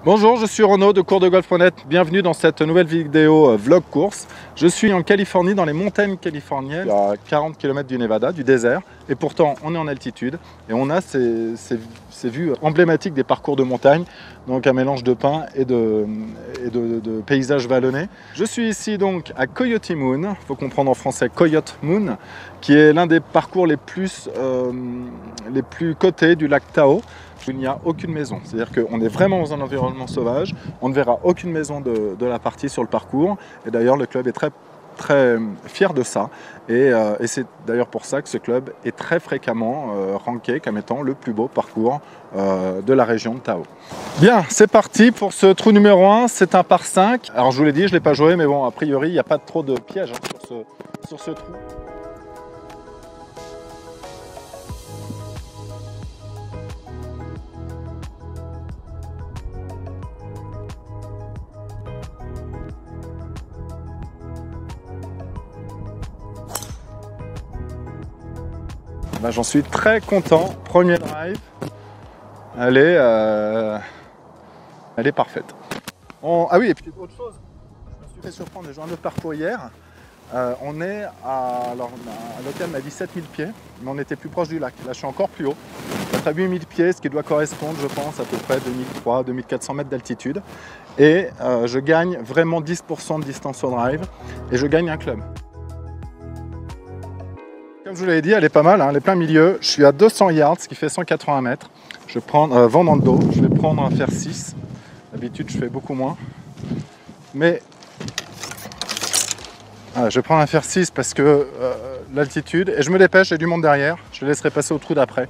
Bonjour, je suis Renaud de CoursDeGolf.net. Bienvenue dans cette nouvelle vidéo vlog course. Je suis en Californie, dans les montagnes californiennes, à 40 km du Nevada, du désert. Et pourtant, on est en altitude et on a ces vues emblématiques des parcours de montagne. Donc un mélange de pins et de paysages vallonnés. Je suis ici donc à Coyote Moon, il faut comprendre en français Coyote Moon, qui est l'un des parcours les plus cotés du lac Tahoe. Il n'y a aucune maison, c'est-à-dire qu'on est vraiment dans un environnement sauvage, on ne verra aucune maison de la partie sur le parcours, et d'ailleurs le club est très fier de ça, et c'est d'ailleurs pour ça que ce club est très fréquemment ranké comme étant le plus beau parcours de la région de Tahoe. Bien, c'est parti pour ce trou numéro 1, c'est un par 5, alors je vous l'ai dit, je ne l'ai pas joué, mais bon, a priori il n'y a pas trop de pièges sur ce trou. Ben, j'en suis très content. Premier drive, elle est parfaite. Ah oui, et puis autre chose, je me suis fait surprendre, j'ai joué un autre parcours hier. On est à l'hôtel m'a dit 7000 pieds, mais on était plus proche du lac. Là, je suis encore plus haut. Je suis à 8000 pieds, ce qui doit correspondre, je pense, à peu près 2300-2400 mètres d'altitude. Et je gagne vraiment 10% de distance au drive et je gagne un club. Comme je vous l'avais dit, elle est pas mal, hein, elle est plein milieu. Je suis à 200 yards, ce qui fait 180 mètres. Je vais prendre vent dans le dos, je vais prendre un fer 6. D'habitude, je fais beaucoup moins. Mais je vais prendre un fer 6 parce que l'altitude, et je me dépêche, j'ai du monde derrière. Je le laisserai passer au trou d'après.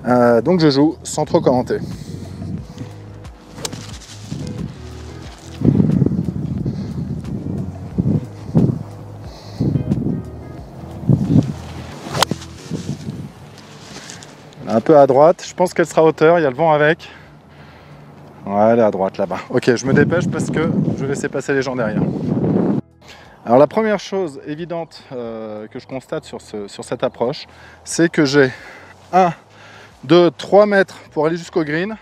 Donc je joue sans trop commenter. Un peu à droite, je pense qu'elle sera à hauteur, il y a le vent avec. Ouais, elle est à droite là-bas. Ok, je me dépêche parce que je vais laisser passer les gens derrière. Alors la première chose évidente que je constate sur cette approche, c'est que j'ai 1, 2, 3 mètres pour aller jusqu'au green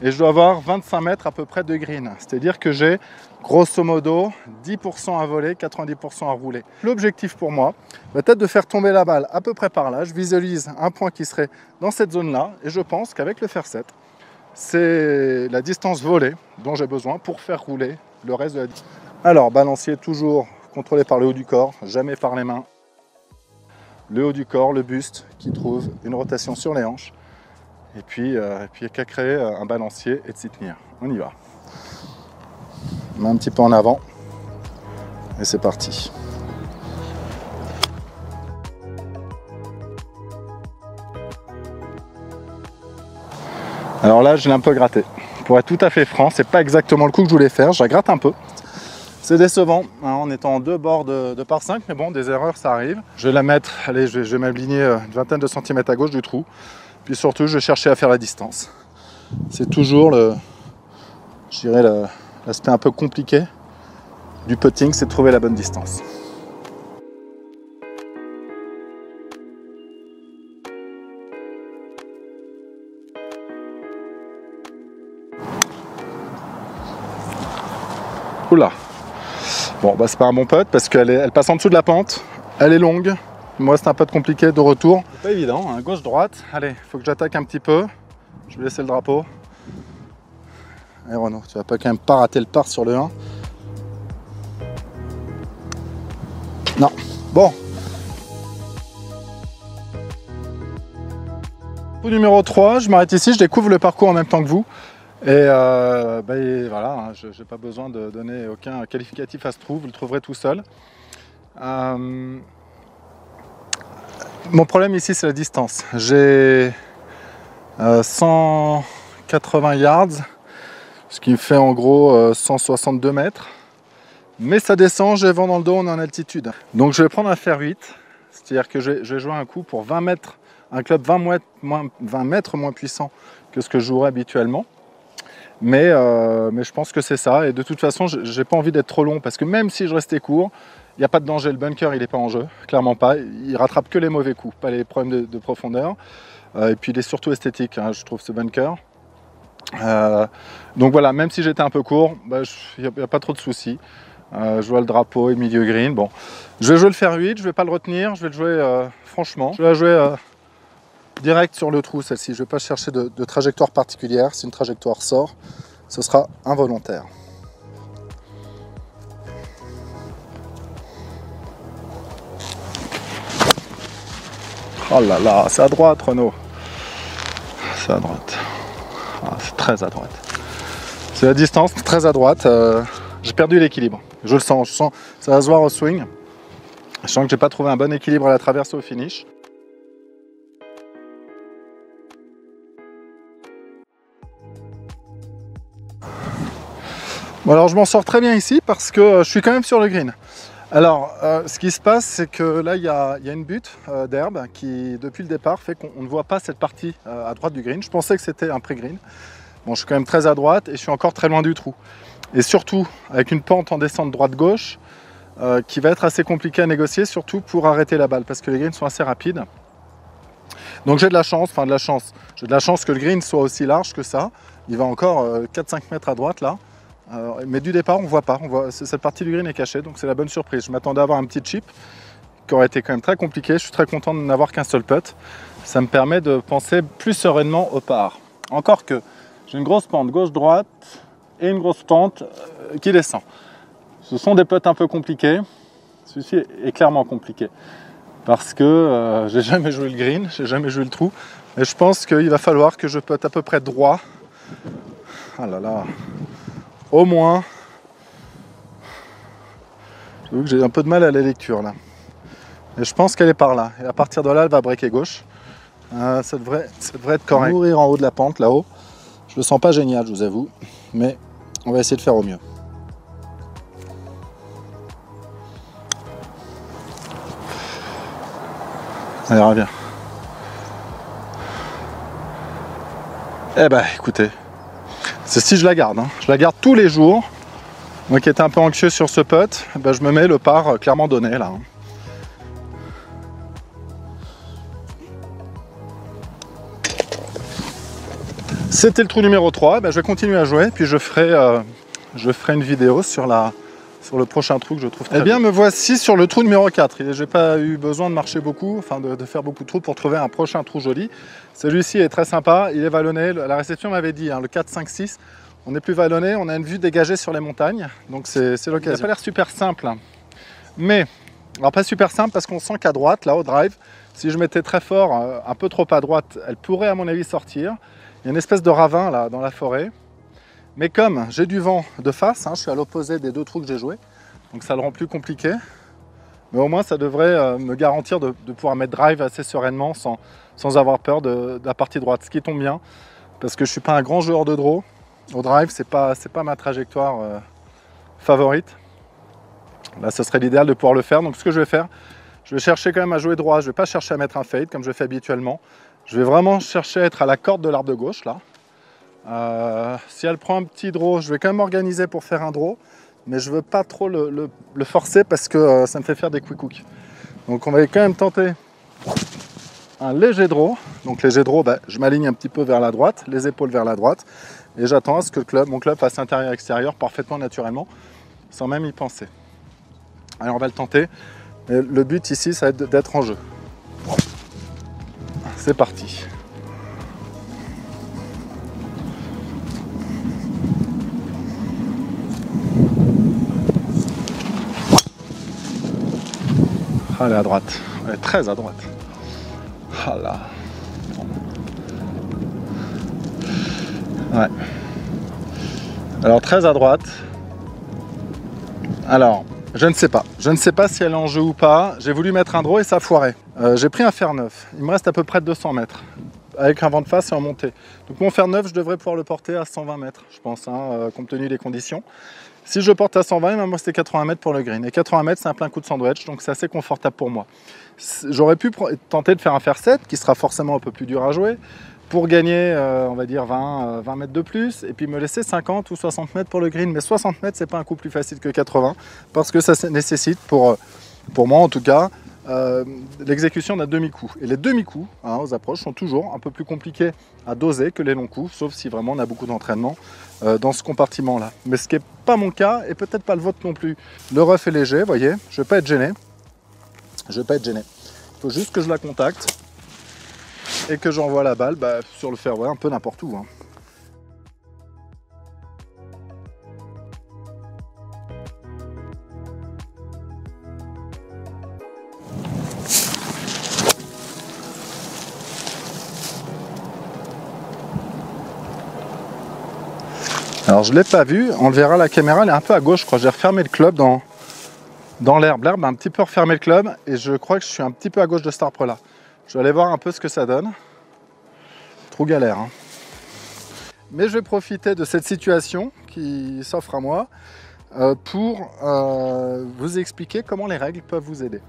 et je dois avoir 25 mètres à peu près de green. C'est-à-dire que j'ai grosso modo 10% à voler, 90% à rouler. L'objectif pour moi va être de faire tomber la balle à peu près par là. Je visualise un point qui serait dans cette zone-là et je pense qu'avec le fer 7, c'est la distance volée dont j'ai besoin pour faire rouler le reste de la distance. Alors, balancier toujours contrôlé par le haut du corps, jamais par les mains. Le haut du corps, le buste qui trouve une rotation sur les hanches. Et puis, il n'y a qu'à créer un balancier et de s'y tenir. On y va. On met un petit peu en avant. Et c'est parti. Alors là, je l'ai un peu gratté. Pour être tout à fait franc, c'est pas exactement le coup que je voulais faire. Je la gratte un peu. C'est décevant, hein, en étant en deux bords de par 5, mais bon, des erreurs, ça arrive. Je vais la mettre, allez, je vais m'aligner une vingtaine de centimètres à gauche du trou. Puis surtout, je vais chercher à faire la distance. C'est toujours l'aspect un peu compliqué du putting, c'est de trouver la bonne distance. Oula. Bon, bah c'est pas un bon putt parce qu'elle passe en dessous de la pente. Elle est longue. Moi, c'est un putt compliqué de retour. C'est pas évident, hein, gauche-droite. Allez, il faut que j'attaque un petit peu. Je vais laisser le drapeau. Allez Renaud, tu vas pas quand même pas rater le par sur le 1. Non. Bon. Coup numéro 3, je m'arrête ici, je découvre le parcours en même temps que vous. Et voilà, hein, je n'ai pas besoin de donner aucun qualificatif à ce trou, vous le trouverez tout seul. Mon problème ici, c'est la distance. J'ai 180 yards, ce qui me fait en gros 162 mètres. Mais ça descend, j'ai vent dans le dos, on est en altitude. Donc je vais prendre un fer 8, c'est-à-dire que je vais jouer un coup pour 20 mètres, un club 20 mètres moins puissant que ce que je jouerais habituellement. Mais je pense que c'est ça. Et de toute façon, j'ai pas envie d'être trop long parce que même si je restais court, il n'y a pas de danger. Le bunker, il n'est pas en jeu, clairement pas. Il rattrape que les mauvais coups, pas les problèmes de profondeur. Et puis il est surtout esthétique, hein, je trouve, ce bunker. Donc voilà, même si j'étais un peu court, il n'y a pas trop de soucis. Je vois le drapeau et milieu green. Bon, je vais jouer le fer 8, je ne vais pas le retenir, je vais le jouer franchement. Je vais la jouer direct sur le trou, celle-ci. Je ne vais pas chercher de trajectoire particulière. Si une trajectoire sort, ce sera involontaire. Oh là là, c'est à droite, Renaud. C'est à droite. Ah, c'est très à droite. C'est la distance, très à droite. J'ai perdu l'équilibre. Je le sens, ça va se voir au swing. Je sens que j'ai pas trouvé un bon équilibre à la traversée au finish. Bon, alors je m'en sors très bien ici parce que je suis quand même sur le green. Alors, ce qui se passe, c'est que là, il y a une butte d'herbe qui, depuis le départ, fait qu'on ne voit pas cette partie à droite du green. Je pensais que c'était un pré-green. Bon, je suis quand même très à droite et je suis encore très loin du trou. Et surtout, avec une pente en descente droite-gauche, qui va être assez compliqué à négocier, surtout pour arrêter la balle, parce que les greens sont assez rapides. Donc j'ai de la chance, j'ai de la chance que le green soit aussi large que ça. Il va encore 4-5 mètres à droite là. Mais du départ, on ne voit pas. Cette partie du green est cachée, donc c'est la bonne surprise. Je m'attendais à avoir un petit chip qui aurait été quand même très compliqué. Je suis très content de n'avoir qu'un seul putt. Ça me permet de penser plus sereinement au par. Encore que j'ai une grosse pente gauche-droite et une grosse pente qui descend. Ce sont des putts un peu compliqués. Celui-ci est clairement compliqué parce que j'ai jamais joué le green, j'ai jamais joué le trou. Et je pense qu'il va falloir que je putte à peu près droit. Ah là là. Au moins, j'avoue que j'ai un peu de mal à la lecture là. Et je pense qu'elle est par là. Et à partir de là, elle va breaker gauche. Ça devrait être correct. Mourir en haut de la pente là-haut. Je le sens pas génial, je vous avoue. Mais on va essayer de faire au mieux. Allez, reviens. Eh ben, écoutez. Celle-ci, je la garde. Hein. Je la garde tous les jours. Moi qui étais un peu anxieux sur ce putt, ben, je me mets le par clairement donné là. C'était le trou numéro 3. Ben, je vais continuer à jouer. Puis je ferai une vidéo sur le prochain trou que je trouve très bien. Me voici sur le trou numéro 4. Je n'ai pas eu besoin de marcher beaucoup, enfin de faire beaucoup de trous pour trouver un prochain trou joli. Celui-ci est très sympa. Il est vallonné. La réception m'avait dit, hein, le 4, 5, 6. On est plus vallonné, on a une vue dégagée sur les montagnes, donc c'est l'occasion. Ça n'a pas l'air super simple, mais, alors pas super simple parce qu'on sent qu'à droite, là au drive, si je mettais très fort, un peu trop à droite, elle pourrait à mon avis sortir. Il y a une espèce de ravin là dans la forêt, mais comme j'ai du vent de face, hein, je suis à l'opposé des deux trous que j'ai joués, donc ça le rend plus compliqué, mais au moins ça devrait me garantir de pouvoir mettre drive assez sereinement sans avoir peur de la partie droite, ce qui tombe bien, parce que je ne suis pas un grand joueur de draw. Au drive, c'est pas ma trajectoire favorite. Là, ce serait l'idéal de pouvoir le faire. Donc, ce que je vais faire, je vais chercher quand même à jouer droit. Je ne vais pas chercher à mettre un fade comme je fais habituellement. Je vais vraiment chercher à être à la corde de l'arbre de gauche, là. Si elle prend un petit draw, je vais quand même m'organiser pour faire un draw. Mais je ne veux pas trop le forcer parce que ça me fait faire des quick hooks. Donc, on va quand même tenter un léger draw. Donc, léger draw, je m'aligne un petit peu vers la droite, les épaules vers la droite. Et j'attends à ce que mon club fasse intérieur-extérieur parfaitement naturellement, sans même y penser. Allez, on va le tenter. Et le but ici, ça va être d'être en jeu. C'est parti. Elle est à droite. Elle est très à droite. Ah là. Ouais. Alors très à droite. Alors, je ne sais pas. Je ne sais pas si elle est en jeu ou pas. J'ai voulu mettre un draw et ça a foiré. J'ai pris un fer 9. Il me reste à peu près 200 mètres. Avec un vent de face et en montée. Donc mon fer 9, je devrais pouvoir le porter à 120 mètres, je pense, hein, compte tenu des conditions. Si je le porte à 120, il va me rester 80 mètres pour le green. Et 80 mètres, c'est un plein coup de sandwich, donc c'est assez confortable pour moi. J'aurais pu tenter de faire un fer 7, qui sera forcément un peu plus dur à jouer, pour gagner, on va dire, 20 mètres de plus, et puis me laisser 50 ou 60 mètres pour le green. Mais 60 mètres, c'est pas un coup plus facile que 80, parce que ça nécessite, pour moi en tout cas, l'exécution d'un demi-coup. Et les demi-coups aux approches sont toujours un peu plus compliqués à doser que les longs coups, sauf si vraiment on a beaucoup d'entraînement dans ce compartiment-là. Mais ce qui n'est pas mon cas, et peut-être pas le vôtre non plus. Le rough est léger, vous voyez, je ne vais pas être gêné. Je ne vais pas être gêné. Il faut juste que je la contacte et que j'envoie la balle sur le fairway un peu n'importe où. Alors je ne l'ai pas vu, on le verra à la caméra, elle est un peu à gauche, je crois. J'ai refermé le club dans l'herbe. L'herbe a un petit peu refermé le club et je crois que je suis un petit peu à gauche de cet arbre-là. Je vais aller voir un peu ce que ça donne. Trop galère. Mais je vais profiter de cette situation qui s'offre à moi pour vous expliquer comment les règles peuvent vous aider.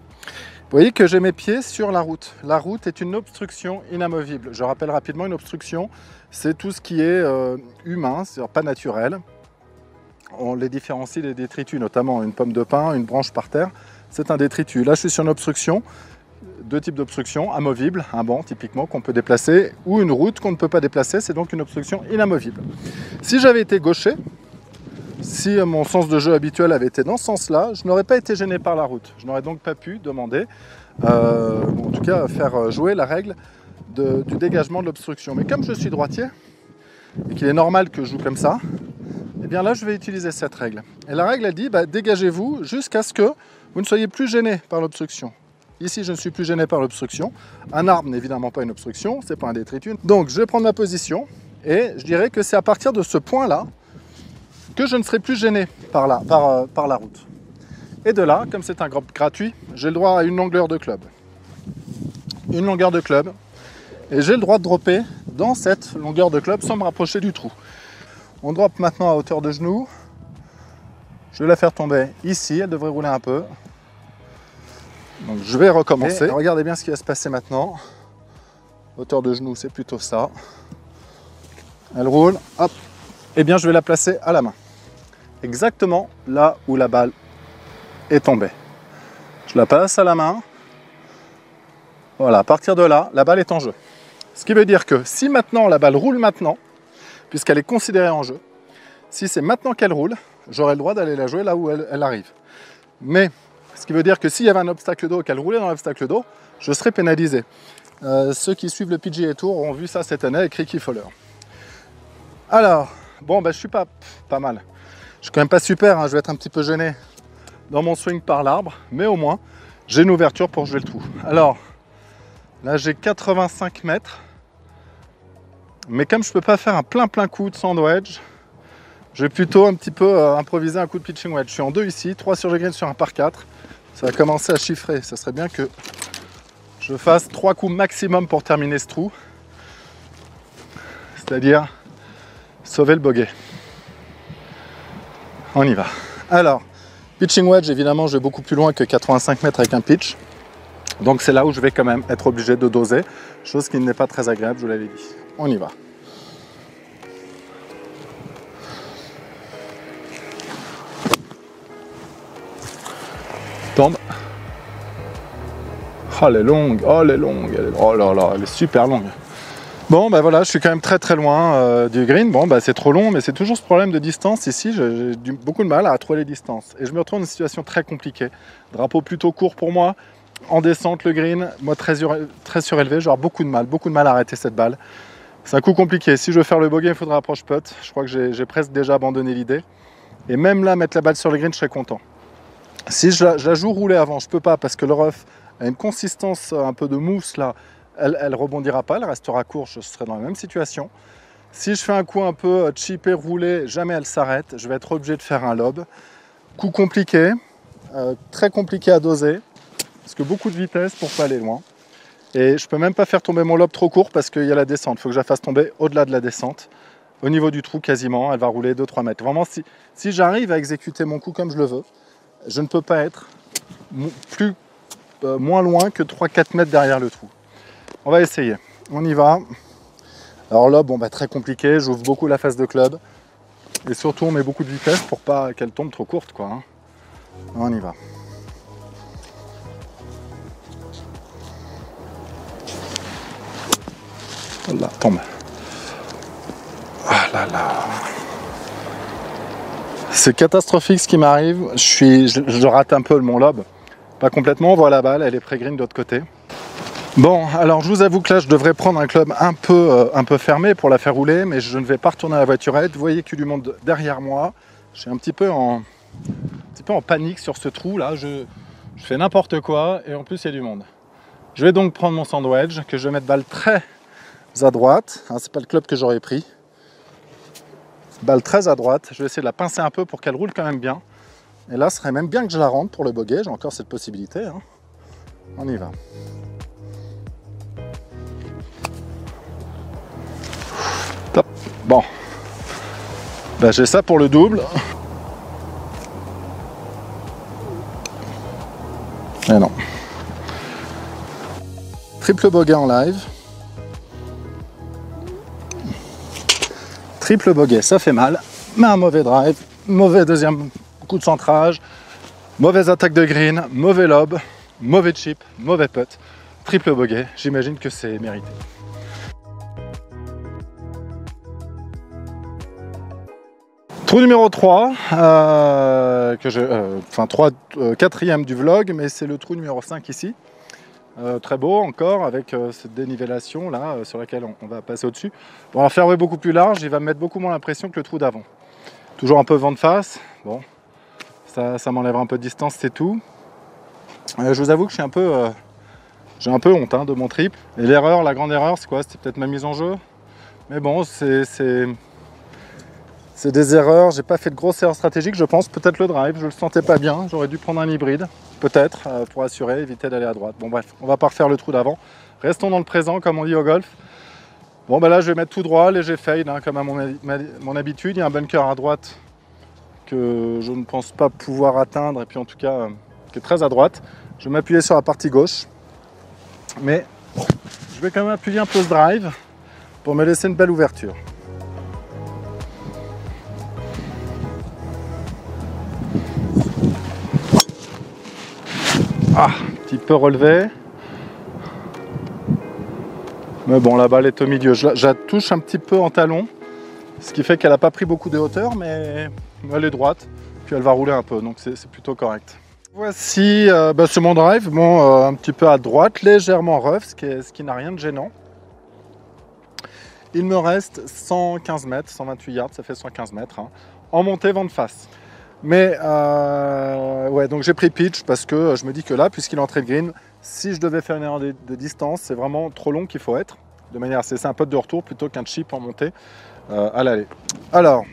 Vous voyez que j'ai mes pieds sur la route. La route est une obstruction inamovible. Je rappelle rapidement, une obstruction, c'est tout ce qui est humain, c'est-à-dire pas naturel. On les différencie des détritus, notamment une pomme de pin, une branche par terre, c'est un détritus. Là, je suis sur une obstruction, deux types d'obstructions, amovible, un banc typiquement qu'on peut déplacer, ou une route qu'on ne peut pas déplacer, c'est donc une obstruction inamovible. Si j'avais été gaucher, si mon sens de jeu habituel avait été dans ce sens-là, je n'aurais pas été gêné par la route. Je n'aurais donc pas pu demander, en tout cas faire jouer la règle du dégagement de l'obstruction. Mais comme je suis droitier, et qu'il est normal que je joue comme ça, et bien là je vais utiliser cette règle. Et la règle elle dit, dégagez-vous jusqu'à ce que vous ne soyez plus gêné par l'obstruction. Ici je ne suis plus gêné par l'obstruction. Un arbre n'est évidemment pas une obstruction, c'est pas un détritus. Donc je vais prendre ma position et je dirais que c'est à partir de ce point-là que je ne serai plus gêné par la route. Et de là, comme c'est un groupe gratuit, j'ai le droit à une longueur de club. Une longueur de club. Et j'ai le droit de dropper dans cette longueur de club sans me rapprocher du trou. On drop maintenant à hauteur de genou. Je vais la faire tomber ici, elle devrait rouler un peu. Donc je vais recommencer. Et regardez bien ce qui va se passer maintenant. Hauteur de genou, c'est plutôt ça. Elle roule, hop. Et bien je vais la placer à la main. Exactement là où la balle est tombée. Je la passe à la main. Voilà, à partir de là, la balle est en jeu. Ce qui veut dire que si maintenant la balle roule maintenant, puisqu'elle est considérée en jeu, si c'est maintenant qu'elle roule, j'aurai le droit d'aller la jouer là où elle arrive. Mais ce qui veut dire que s'il y avait un obstacle d'eau, qu'elle roulait dans l'obstacle d'eau, je serais pénalisé. Ceux qui suivent le PGA Tour ont vu ça cette année avec Ricky Fowler. Alors, bon, je suis pas mal. Je suis quand même pas super, je vais être un petit peu gêné dans mon swing par l'arbre, mais au moins, j'ai une ouverture pour jouer le trou. Alors, là, j'ai 85 mètres, mais comme je peux pas faire un plein coup de sand wedge, je vais plutôt un petit peu improviser un coup de pitching wedge. Je suis en 2 ici, 3 sur le green sur un par 4. Ça va commencer à chiffrer. Ça serait bien que je fasse 3 coups maximum pour terminer ce trou. C'est-à-dire sauver le bogey. On y va. Alors, pitching wedge, évidemment, je vais beaucoup plus loin que 85 mètres avec un pitch. Donc c'est là où je vais quand même être obligé de doser, chose qui n'est pas très agréable, je vous l'avais dit. On y va. Tombe. Oh, elle est longue, oh, elle est longue, oh là là, elle est super longue. Bon, voilà, je suis quand même très loin du green. Bon, c'est trop long, mais c'est toujours ce problème de distance. Ici, j'ai beaucoup de mal à trouver les distances. Et je me retrouve dans une situation très compliquée. Drapeau plutôt court pour moi. En descente, le green, moi très surélevé. Je vais avoir beaucoup de mal à arrêter cette balle. C'est un coup compliqué. Si je veux faire le bogey, il faudra approche putt. Je crois que j'ai presque déjà abandonné l'idée. Et même là, mettre la balle sur le green, je serais content. Si je la joue rouler avant, je peux pas parce que le rough a une consistance un peu de mousse là. Elle rebondira pas, elle restera courte, je serai dans la même situation. Si je fais un coup un peu cheapé, roulé, jamais elle s'arrête. Je vais être obligé de faire un lob. Coup compliqué, très compliqué à doser, parce que beaucoup de vitesse pour pas aller loin. Et je peux même pas faire tomber mon lob trop court parce qu'il y a la descente. Il faut que je la fasse tomber au-delà de la descente. Au niveau du trou quasiment, elle va rouler 2-3 mètres. Vraiment, si j'arrive à exécuter mon coup comme je le veux, je ne peux pas être moins loin que 3-4 mètres derrière le trou. On va essayer, on y va. Alors là, très compliqué, j'ouvre beaucoup la face de club. Et surtout, on met beaucoup de vitesse pour pas qu'elle tombe trop courte, quoi. On y va. Là, tombe. Ah là là. C'est catastrophique ce qui m'arrive. Je rate un peu mon lob. Pas complètement, on voit la balle, elle est pré-green de l'autre côté. Bon, alors je vous avoue que là je devrais prendre un club un peu fermé pour la faire rouler, mais je ne vais pas retourner à la voiturette. Vous voyez qu'il y a du monde derrière moi. Je suis un petit peu en panique sur ce trou là. Je fais n'importe quoi et en plus il y a du monde. Je vais donc prendre mon sandwich que je vais mettre balle très à droite. Hein, c'est pas le club que j'aurais pris. Balle très à droite. Je vais essayer de la pincer un peu pour qu'elle roule quand même bien. Et là, ce serait même bien que je la rentre pour le bogey. J'ai encore cette possibilité. Hein. On y va. Top. Bon. Ben, j'ai ça pour le double. Mais non. Triple bogey en live. Triple bogey, ça fait mal. Mais un mauvais drive, mauvais deuxième coup de centrage, mauvaise attaque de green, mauvais lob, mauvais chip, mauvais putt. Triple bogey, j'imagine que c'est mérité. Trou numéro 3, quatrième du vlog, mais c'est le trou numéro 5 ici. Très beau encore, avec cette dénivellation là, sur laquelle on va passer au-dessus. Bon, en faire beaucoup plus large, il va me mettre beaucoup moins l'impression que le trou d'avant. Toujours un peu vent de face, bon, ça m'enlèvera un peu de distance, c'est tout. Je vous avoue que j'ai un peu honte hein, de mon triple. Et l'erreur, la grande erreur, c'est quoi? C'était peut-être ma mise en jeu. Mais bon, c'est des erreurs, j'ai pas fait de grosses erreurs stratégiques, je pense. Peut-être le drive, je le sentais pas bien, j'aurais dû prendre un hybride, peut-être, pour assurer, éviter d'aller à droite. Bon bref, on va pas refaire le trou d'avant. Restons dans le présent, comme on dit au golf. Bon ben là, je vais mettre tout droit, léger fade, hein, comme à mon habitude. Il y a un bunker à droite que je ne pense pas pouvoir atteindre, et puis en tout cas, qui est très à droite. Je vais m'appuyer sur la partie gauche. Mais bon, je vais quand même appuyer un peu ce drive pour me laisser une belle ouverture. Ah, un petit peu relevé. Mais bon, la balle est au milieu. Je la touche un petit peu en talon, ce qui fait qu'elle n'a pas pris beaucoup de hauteur, mais elle est droite. Puis elle va rouler un peu, donc c'est plutôt correct. Voici c'est mon drive, bon, un petit peu à droite, légèrement rough, ce qui n'a rien de gênant. Il me reste 115 mètres, 128 yards, ça fait 115 mètres, hein, en montée vent de face. Mais ouais, donc j'ai pris pitch parce que je me dis que là, puisqu'il est entré de green, si je devais faire une erreur de distance, c'est vraiment trop long qu'il faut être. De manière assez simple, de retour plutôt qu'un chip en montée à l'aller. Alors,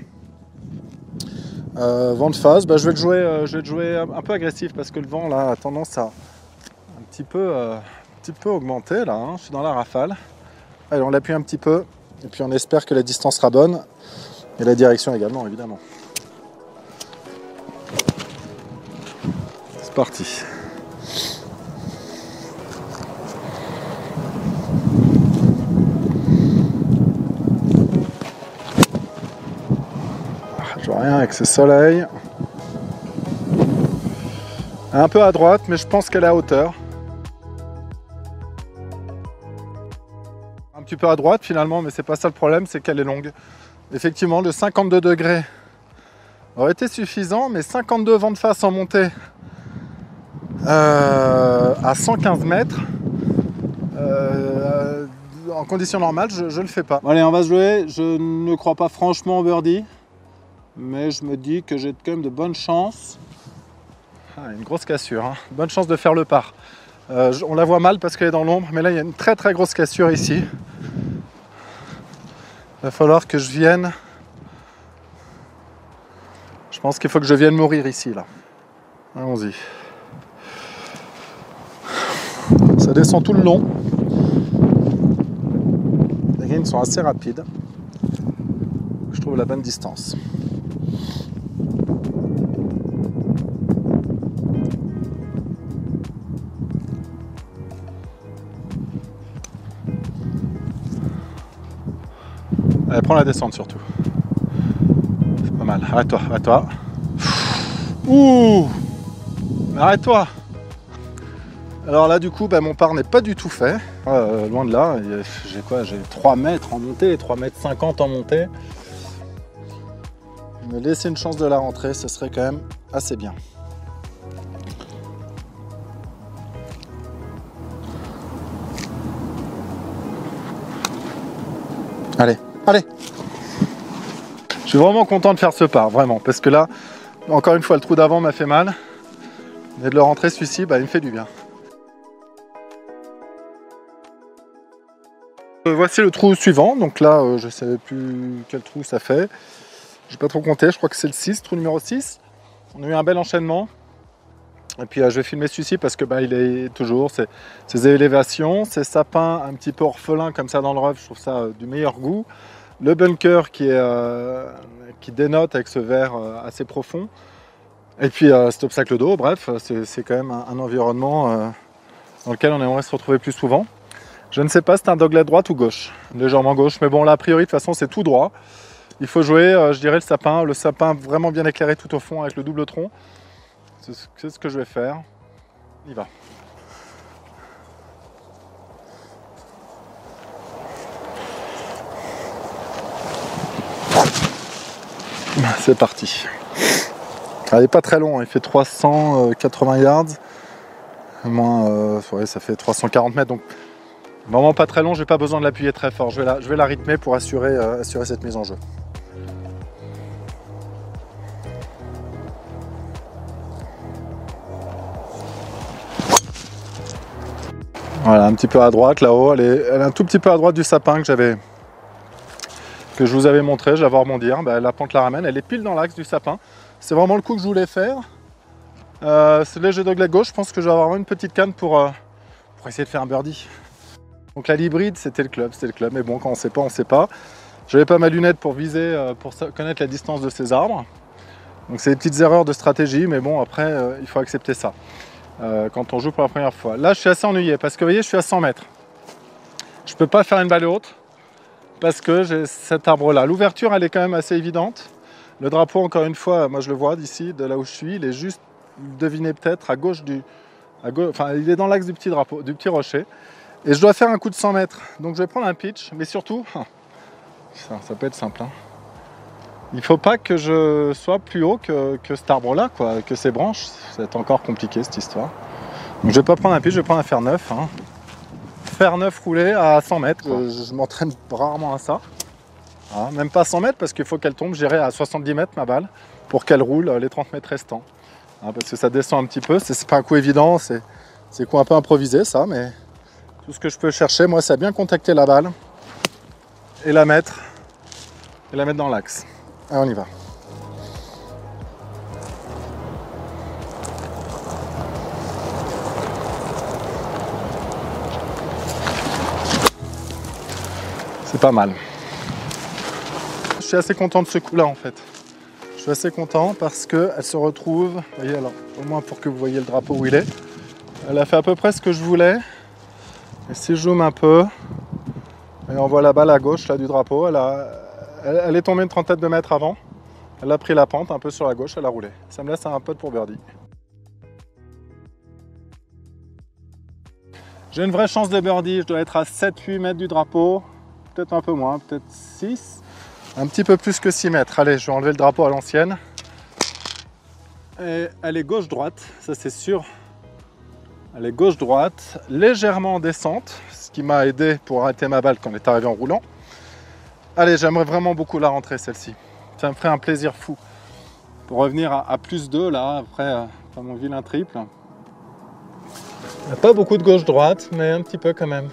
vent de face, je vais le jouer un peu agressif parce que le vent là a tendance à un petit peu augmenter là. Hein, je suis dans la rafale. Allez, on l'appuie un petit peu et puis on espère que la distance sera bonne et la direction également, évidemment. C'est parti. Je vois rien avec ce soleil. Un peu à droite, mais je pense qu'elle est à hauteur. Un petit peu à droite finalement, mais c'est pas ça le problème, c'est qu'elle est longue. Effectivement, le 52 degrés aurait été suffisant, mais 52 vent de face en montée à 115 mètres, en conditions normales, je le fais pas. Bon, allez, on va se jouer. Je ne crois pas franchement au birdie, mais je me dis que j'ai quand même de bonnes chances. Ah, une grosse cassure, hein. Bonne chance de faire le par. On la voit mal parce qu'elle est dans l'ombre, mais là il y a une très très grosse cassure ici. Il va falloir que je vienne. Je pense qu'il faut que je vienne mourir ici là. Allons-y. Ça descend tout le long. Les greens sont assez rapides. Je trouve la bonne distance. Allez, prends la descente surtout. C'est pas mal. Arrête-toi, arrête-toi. Ouh! Arrête-toi! Alors là, du coup, mon par n'est pas du tout fait. Loin de là, j'ai quoi? J'ai 3 mètres en montée, 3 mètres 50 en montée. Me laisser une chance de la rentrée, ce serait quand même assez bien. Allez, allez! Je suis vraiment content de faire ce pas, vraiment, parce que là, encore une fois, le trou d'avant m'a fait mal. Et de le rentrer celui-ci, bah, il me fait du bien. Voici le trou suivant, donc là, je ne savais plus quel trou ça fait. J'ai pas trop compté, je crois que c'est le 6, trou numéro 6. On a eu un bel enchaînement. Et puis je vais filmer celui-ci parce que bah, il est toujours, ces élévations, ces sapins un petit peu orphelins comme ça dans le rough, je trouve ça du meilleur goût. Le bunker qui dénote avec ce vert assez profond. Et puis cet obstacle d'eau, bref, c'est quand même un environnement dans lequel on aimerait se retrouver plus souvent. Je ne sais pas si c'est un dogleg droite ou gauche, légèrement gauche, mais bon là a priori de toute façon c'est tout droit. Il faut jouer, je dirais, le sapin vraiment bien éclairé tout au fond avec le double tronc. C'est ce que je vais faire. On y va. C'est parti. Il n'est pas très long, il fait 380 yards. Moins, ouais, ça fait 340 mètres, donc vraiment pas très long, j'ai pas besoin de l'appuyer très fort. Je vais la rythmer pour assurer cette mise en jeu. Voilà, un petit peu à droite là-haut, elle est un tout petit peu à droite du sapin que je vous avais montré, je la vois rebondir, bah, la pente la ramène, elle est pile dans l'axe du sapin. C'est vraiment le coup que je voulais faire. C'est léger dogleg gauche, je pense que je vais avoir une petite canne pour essayer de faire un birdie. Donc la l'hybride, c'était le club, mais bon, quand on sait pas, on sait pas. J'avais pas ma lunette pour viser, pour connaître la distance de ces arbres. Donc c'est des petites erreurs de stratégie, mais bon, après, il faut accepter ça. Quand on joue pour la première fois. Là, je suis assez ennuyé parce que vous voyez, je suis à 100 mètres. Je peux pas faire une balle haute parce que j'ai cet arbre-là. L'ouverture, elle est quand même assez évidente. Le drapeau, encore une fois, moi je le vois d'ici, de là où je suis, il est juste, devinez peut-être, à gauche enfin, il est dans l'axe du petit drapeau, du petit rocher. Et je dois faire un coup de 100 mètres. Donc je vais prendre un pitch, mais surtout, ça peut être simple, hein. Il ne faut pas que je sois plus haut que cet arbre-là, quoi, que ces branches. C'est encore compliqué cette histoire. Donc je vais pas prendre un pitch, je vais prendre un fer 9. Hein. Fer 9 roulé à 100 mètres. Je m'entraîne rarement à ça. Hein, même pas à 100 mètres parce qu'il faut qu'elle tombe. J'irai à 70 mètres ma balle pour qu'elle roule les 30 mètres restants. Hein, parce que ça descend un petit peu. C'est pas un coup évident, c'est un coup un peu improvisé ça. Mais tout ce que je peux chercher, moi, c'est bien contacter la balle et la mettre dans l'axe. Allez, on y va. C'est pas mal. Je suis assez content de ce coup-là en fait. Je suis assez content parce qu'elle se retrouve, vous voyez, alors au moins pour que vous voyez le drapeau où il est. Elle a fait à peu près ce que je voulais. Et si je zoome un peu, et on voit la balle à gauche là, du drapeau, elle est tombée une trentaine de mètres avant. Elle a pris la pente un peu sur la gauche, elle a roulé. Ça me laisse un putt pour birdie. J'ai une vraie chance de birdie, je dois être à 7-8 mètres du drapeau. Peut-être un peu moins, peut-être 6. Un petit peu plus que 6 mètres. Allez, je vais enlever le drapeau à l'ancienne. Et elle est gauche-droite, ça c'est sûr. Elle est gauche-droite, légèrement en descente, ce qui m'a aidé pour arrêter ma balle quand on est arrivé en roulant. Allez, j'aimerais vraiment beaucoup la rentrer celle-ci. Ça me ferait un plaisir fou. Pour revenir à plus 2 là, après mon vilain triple. Il n'y a pas beaucoup de gauche-droite, mais un petit peu quand même.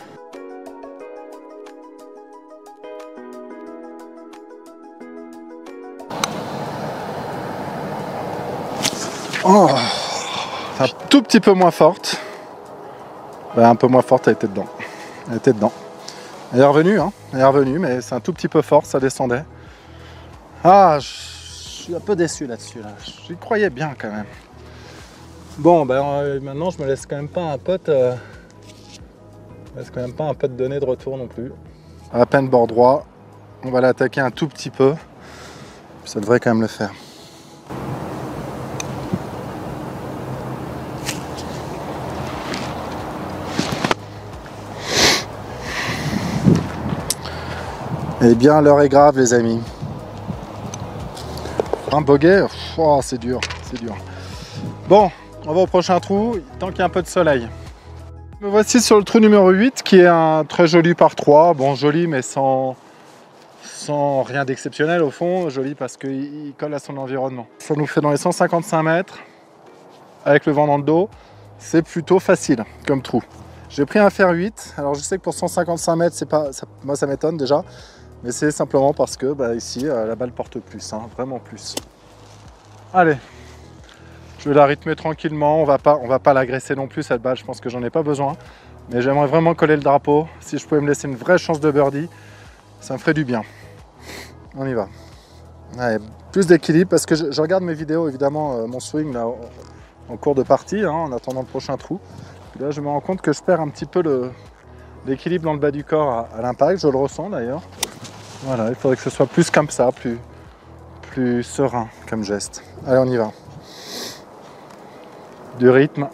Oh, un tout petit peu moins forte. Ben, un peu moins forte, elle était dedans. Elle était dedans. Elle est revenue, hein. Elle est revenue, mais c'est un tout petit peu fort, ça descendait. Ah, je suis un peu déçu là-dessus. Là. J'y croyais bien quand même. Bon, ben maintenant je me laisse quand même pas un putt. Donné de retour non plus. À peine bord droit. On va l'attaquer un tout petit peu. Ça devrait quand même le faire. Eh bien, l'heure est grave, les amis. Un bogey, oh, c'est dur, c'est dur. Bon, on va au prochain trou, tant qu'il y a un peu de soleil. Me voici sur le trou numéro 8, qui est un très joli par 3. Bon, joli, mais sans rien d'exceptionnel au fond. Joli parce qu'il colle à son environnement. Ça nous fait dans les 155 mètres, avec le vent dans le dos. C'est plutôt facile comme trou. J'ai pris un fer 8. Alors, je sais que pour 155 mètres, c'est pas, moi, ça m'étonne déjà. Mais c'est simplement parce que ici, la balle porte plus, hein, vraiment plus. Allez, je vais la rythmer tranquillement. On va pas l'agresser non plus, cette balle. Je pense que j'en ai pas besoin. Mais j'aimerais vraiment coller le drapeau. Si je pouvais me laisser une vraie chance de birdie, ça me ferait du bien. On y va. Allez, plus d'équilibre parce que je regarde mes vidéos, évidemment, mon swing là, en cours de partie, hein, en attendant le prochain trou. Puis là, je me rends compte que je perds un petit peu l'équilibre dans le bas du corps à l'impact. Je le ressens d'ailleurs. Voilà, il faudrait que ce soit plus comme ça, plus serein comme geste. Allez, on y va. Du rythme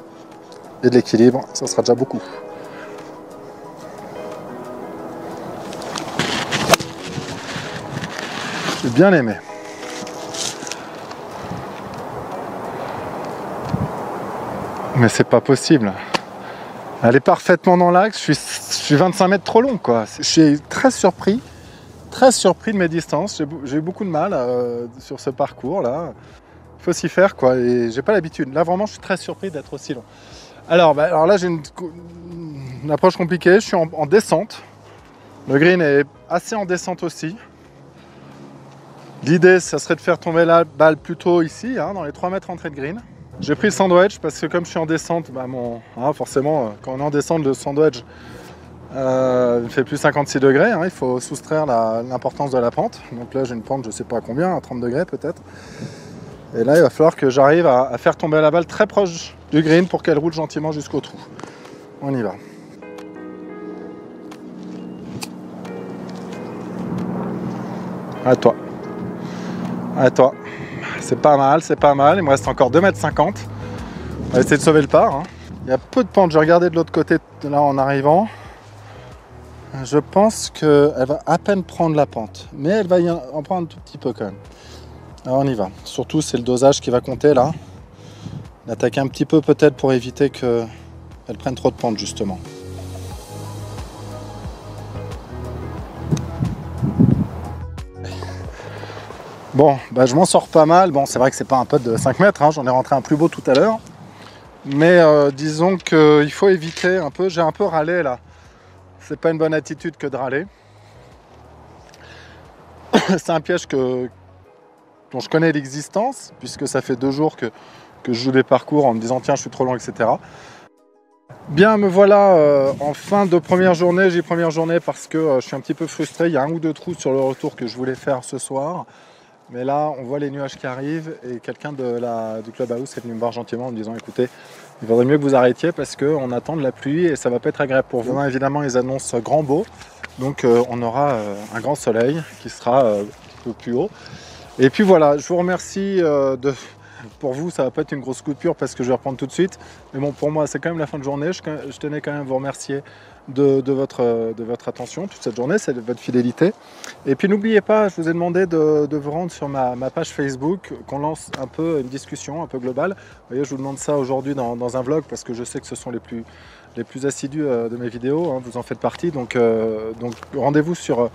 et de l'équilibre, ça sera déjà beaucoup. J'ai bien aimé. Mais c'est pas possible. Elle est parfaitement dans l'axe, je suis 25 mètres trop long, quoi. Je suis très surpris de mes distances. J'ai eu beaucoup de mal sur ce parcours là. Il faut s'y faire, quoi, et j'ai pas l'habitude. Là vraiment je suis très surpris d'être aussi long. Alors là j'ai une approche compliquée, je suis en descente. Le green est assez en descente aussi. L'idée ça serait de faire tomber la balle plutôt ici, hein, dans les 3 mètres entrée de green. J'ai pris le sandwich parce que comme je suis en descente, forcément quand on est en descente le sandwich il fait plus 56 degrés, hein, il faut soustraire l'importance de la pente. Donc là j'ai une pente je sais pas combien, à 30 degrés peut-être. Et là il va falloir que j'arrive à faire tomber la balle très proche du green pour qu'elle roule gentiment jusqu'au trou. On y va. À toi. À toi. C'est pas mal, c'est pas mal. Il me reste encore 2,50 m. On va essayer de sauver le par. Hein. Il y a peu de pente. J'ai regardé de l'autre côté là en arrivant. Je pense qu'elle va à peine prendre la pente. Mais elle va en prendre un tout petit peu quand même. Alors on y va. Surtout c'est le dosage qui va compter là. L'attaquer un petit peu peut-être pour éviter qu'elle prenne trop de pente justement. Bon, je m'en sors pas mal. Bon, c'est vrai que c'est pas un putt de 5 mètres, hein. J'en ai rentré un plus beau tout à l'heure. Mais disons qu'il faut éviter un peu. J'ai un peu râlé là. C'est pas une bonne attitude que de râler. C'est un piège dont je connais l'existence, puisque ça fait 2 jours que je joue des parcours en me disant tiens je suis trop long, etc. Bien, me voilà en fin de première journée. J'ai première journée parce que je suis un petit peu frustré. Il y a 1 ou 2 trous sur le retour que je voulais faire ce soir. Mais là, on voit les nuages qui arrivent et quelqu'un du clubhouse est venu me voir gentiment en me disant écoutez, il vaudrait mieux que vous arrêtiez parce qu'on attend de la pluie et ça va pas être agréable pour vous. Demain, évidemment, ils annoncent grand beau. Donc, on aura un grand soleil qui sera un petit peu plus haut. Et puis voilà, je vous remercie pour vous, ça va pas être une grosse coupure parce que je vais reprendre tout de suite. Mais bon, pour moi, c'est quand même la fin de journée. Je tenais quand même à vous remercier de votre attention toute cette journée, c'est de votre fidélité. Et puis n'oubliez pas, je vous ai demandé de vous rendre sur ma page Facebook, qu'on lance un peu une discussion un peu globale. Vous voyez, je vous demande ça aujourd'hui dans un vlog parce que je sais que ce sont les plus assidus de mes vidéos, hein, vous en faites partie, donc rendez-vous sur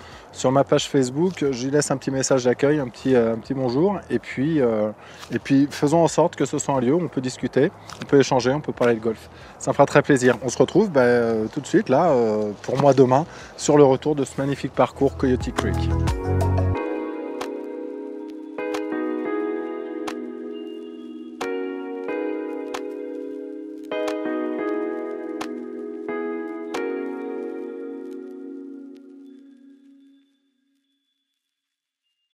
ma page Facebook, j'y laisse un petit message d'accueil, un petit bonjour, et puis faisons en sorte que ce soit un lieu où on peut discuter, on peut échanger, on peut parler de golf. Ça me fera très plaisir. On se retrouve tout de suite là, pour moi demain, sur le retour de ce magnifique parcours Coyote Creek.